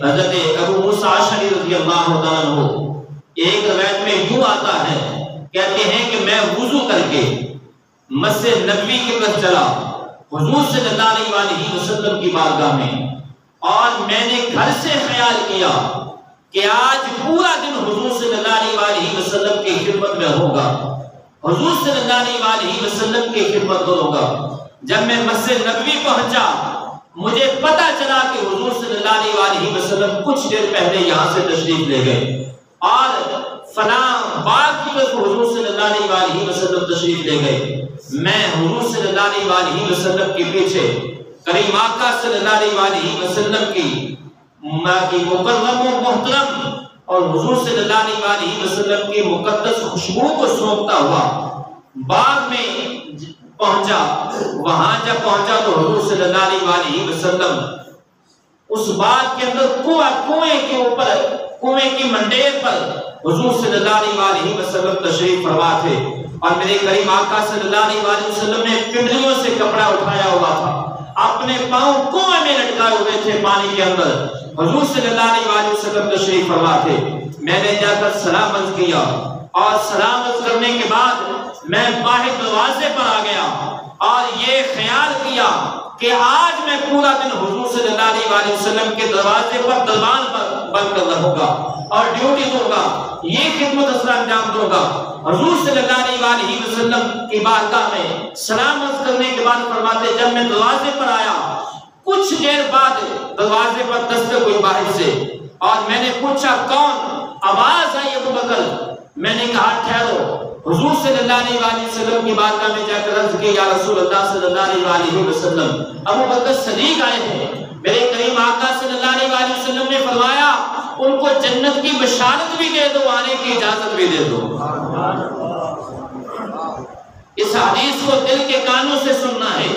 حضرت ابو موسیٰ اشعری رضی اللہ تعالیٰ عنہ ایک روایت میں یوں آتا ہے، کہتے ہیں کہ میں وضو کر کے مسجد نبوی کی طرف چلا حضور صلی اللہ علیہ وسلم کی بارگاہ میں، اور میں نے گھر سے خیال کیا کہ آج پورا دن حضور صلی اللہ علیہ وسلم کی خدمت میں ہوگا، حضور صلی اللہ علیہ وسلم کی خدمت ہوگا۔ جب میں مسجد نبوی پہنچا مجھے پتا چلا کہ حضور صلی اللہ علیہ وسلم کچھ دیر پہلے یہاں سے تشریف لے گئے، اور فلاں باغ کی طرف حضور صلی اللہ علیہ وسلم تشریف لے گئے۔ میں حضور صلی اللہ علیہ وسلم کے پیچھے کریم آقا صلی اللہ علیہ وسلم کی مکرم و محترم اور حضور صلی اللہ علیہ وسلم کی مقدس خوشبو کو سونپتا ہوا باغ میں پہنچا۔ وہاں جب پہنچا تو حضور صلی اللہ علیہ وسلم اس باغ کے اندر کنویں کے اوپر، کنویں کی منڈیر پر حضور صلی اللہ علیہ وسلم تشریف فرما تھے، اور میرے کریم آقا صلی اللہ علیہ وسلم نے پنڈلیوں سے کپڑا اٹھایا ہوا تھا، اپنے پاؤں کنویں میں لٹکائے ہوئے تھے پانی کے اندر، حضور صلی اللہ علیہ وسلم تشریف فرما تھے۔ میں نے جا کر سلام عرض کیا، اور سلام عرض کرنے کے بعد میں باہر دروازے پر آ گیا اور یہ خیال کیا کہ آج میں پورا دن حضور صلی اللہ علیہ وسلم کے دروازے پر دربان بند کر رہوں گا اور ڈیوٹی دوں گا، یہ خدمت اثر انجام دوں گا۔ حضور صلی اللہ علیہ وسلم کی بارگاہ میں سلام عرض کرنے کے بعد فرماتے جب میں دروازے پر آیا کچھ دیر بعد دروازے پر دستک ہوئی باہر سے، اور میں نے پوچھا کون؟ آواز آئی ابو بکر۔ میں نے کہا ٹھہرو۔ حضور صلی اللہ علیہ وسلم کی بارگاہ میں جا کر عرض کی یا رسول اللہ صلی اللہ علیہ وسلم، ابو بکر صدیق آئے ہیں۔ میرے کریم آقا صلی اللہ علیہ وسلم نے فرمایا ان کو جنت کی بشارت بھی دے دو، آنے کی اجازت بھی دے دو۔ اس حدیث کو دل کے کانوں سے سننا ہے۔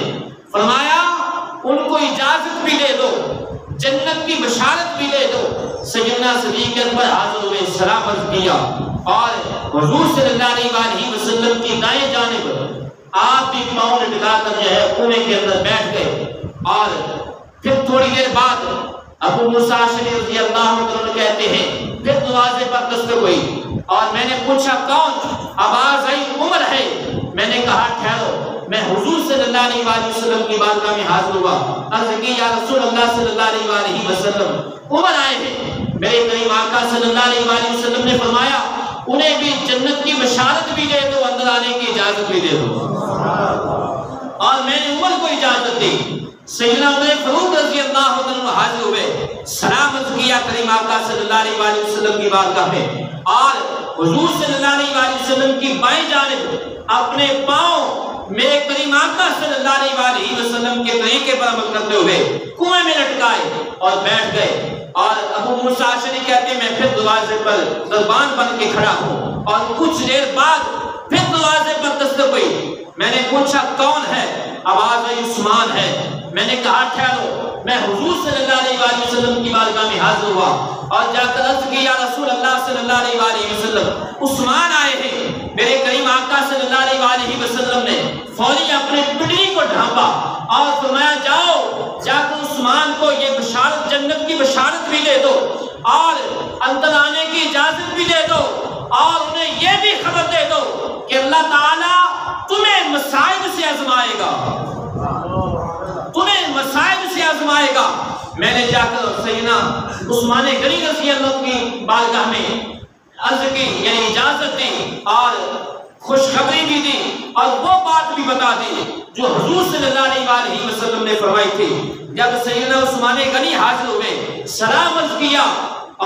فرمایا ان کو اجازت بھی دے دو، جنت کی بشارت بھی دے دو۔ سیدنا صدیق اکبر حاضر ہوئے، سلام عرض کیا، اور حضور صلی اللہ علیہ وسلم کی دائیں جانب آپ بھی پاؤں لٹکا کر جو ہے کنویں کے اندر بیٹھ گئے۔ اور پھر تھوڑی دیر بعد ابو موسیٰ اشعری رضی اللہ عنہ کہتے ہیں پھر دروازے پر دستک ہوئی، اور میں نے پوچھا کون؟ آواز آئی عمر ہے۔ میں نے کہا ٹھہرو۔ میں حضور صلی اللہ علیہ وسلم کی بارگاہ میں حاضر ہوا، عرض کی یا رسول اللہ صلی اللہ علیہ وسلم عمر آئے ہیں۔ میرے کریم آقا صلی اللہ علیہ وسلم نے فرمایا انہیں بھی جنت کی بشارت بھی دے دو، اندر آنے کی اجازت بھی دے دو۔ اور میں نے عمر کو اجازت دی۔ سیدنا عمر فاروق رضی اللہ عنہ حاضر ہوئے، سلام عرض کیا کریم آقا صلی اللہ علیہ وسلم کی بارگاہ میں، اور حضور صلی اللہ علیہ وسلم کی بائیں جانب اپنے پاؤں میرے کریم آقا صلی اللہ علیہ وسلم کے طریقے پر عمل کرتے ہوئے کنویں میں لٹکائے اور بیٹھ گئے۔ اور ابو موسیٰ اشعری کہتے ہیں میں پھر دروازے پر دربان بن کے کھڑا ہوں، اور کچھ دیر بعد پھر دروازے پر دستک ہوئی۔ میں نے پوچھا کون ہے؟ آواز آئی عثمان ہے۔ میں نے کہا ٹھہرو۔ میں حضور صلی اللہ علیہ وسلم کی بارگاہ میں حاضر ہوا اور جا کر عرض کی یا رسول اللہ صلی اللہ علیہ وسلم عثمان آئے ہیں۔ میرے کریم آقا صلی اللہ علیہ وسلم نے فوری اپنے پنڈلی کو ڈھانپا اور فرمایا جاؤ جا کر عثمان کو یہ بشارت، جنت کی بشارت بھی دے دو، اور اندر آنے کی اجازت بھی دے دو، اور انہیں یہ بھی خبر دے دو کہ اللہ تعالیٰ تمہیں مصائب سے آزمائے گا، تمہیں مصائب سے آزمائے گا۔ میں نے جا کر سیدنا عثمان غنی رضی اللہ عنہ کی بارگاہ میں عرض کی، یعنی اجازت دی اور خوشخبری بھی دی، اور وہ بات بھی بتا دی جو حضور صلی اللہ علیہ وسلم نے فرمائی تھی۔ جب سیدنا عثمان غنی حاضر ہوئے، سلام عرض کیا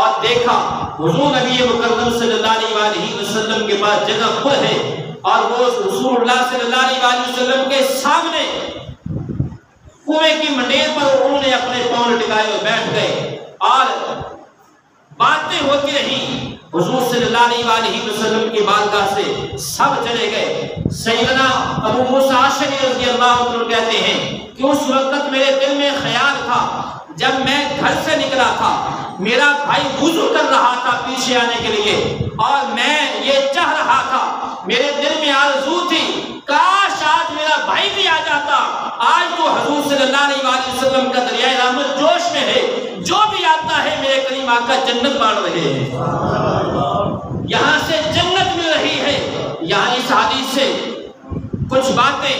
اور دیکھا حضور نبی مکرم صلی اللہ علیہ وسلم کے پاس جگہ پر ہے، اور وہ رسول اللہ صلی اللہ علیہ وسلم کے سامنے کنویں کی منڈیر پر انہوں نے اپنے پاؤں لٹکائے اور بیٹھ گئے، اور باتیں ہوتی رہی۔ حضور صلی اللہ علیہ وسلم کی بارگاہ سے سب چلے گئے۔ سیدنا ابو موسیٰ اشعری رضی اللہ عنہ کہتے ہیں کہ اس وقت میرے دل میں خیال تھا، جب میں گھر سے نکلا تھا میرا بھائی وضو کر رہا تھا پیچھے آنے کے لیے، اور میں یہ چاہ رہا تھا، میرے دل میں آرزو تھی کاش آج میرا بھائی بھی آ جاتا۔ آج تو حضور صلی اللہ علیہ وسلم کا دریائے رحمت جوش میں ہے، جو بھی آتا ہے میرے کریم آقا جنت بانٹ رہے ہیں، یہاں سے جنت مل رہی ہے۔ یہاں اس حدیث سے کچھ باتیں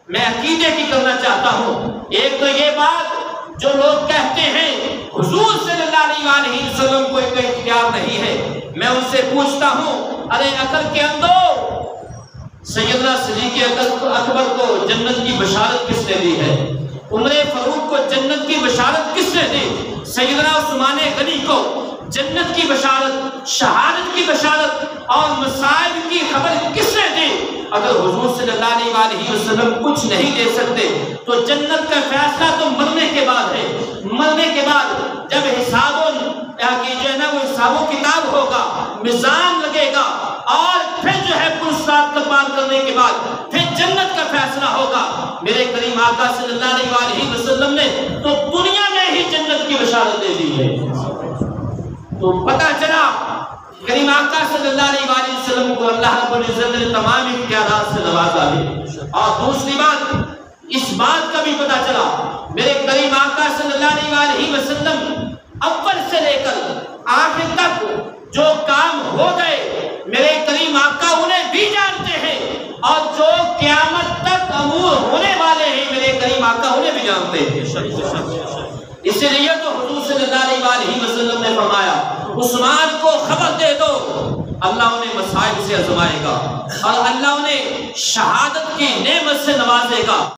میں عقیدے کی کرنا چاہتا ہوں۔ ایک تو یہ بات جو لوگ کہتے ہیں حضور صلی اللہ علیہ وسلم کو کوئی اختیار نہیں ہے، میں ان سے پوچھتا ہوں، ارے عقل کے اندر سیدنا صدیق اکبر کو جنت کی بشارت کس نے دی ہے؟ عمر فاروق کو جنت کی بشارت کس نے دی؟ سیدنا عثمان غنی کو جنت کی بشارت، شہادت کی بشارت اور مصائب کی خبر کس نے دی؟ اگر حضور صلی اللہ علیہ وسلم کچھ نہیں دے سکتے تو جنت کا فیصلہ تو مرنے کے بعد ہے۔ مرنے کے بعد جب حساب و کتاب ہوگا، میزان لگے گا، اور پھر جو ہے پرسرات کا پار کرنے کے بعد پھر جنت کا فیصلہ ہوگا۔ میرے کریم آقا صلی اللہ علیہ وسلم نے تو دنیا میں ہی جنت کی بشارت دے دی ہے۔ تو پتہ چلا کریم آقا صلی اللہ علیہ وسلم کو اللہ رب العزت نے تمام اختیارات سے نوازا ہے۔ اور دوسری بات، اس بات کا بھی پتہ چلا میرے کریم آقا صلی اللہ علیہ وسلم اول سے لے کر آخر تک جو کام ہو گئے میرے کریم آقا انہیں بھی جانتے ہیں، اور جو قیامت تک امور ہونے والے ہیں میرے کریم آقا انہیں بھی جانتے ہیں۔ اس لیے تو حضور صلی اللہ علیہ وسلم نے فرمایا عثمان کو خبر دے دو، اللہ انہیں مصائب سے آزمائے گا اور اللہ انہیں شہادت کی نعمت سے نوازے گا۔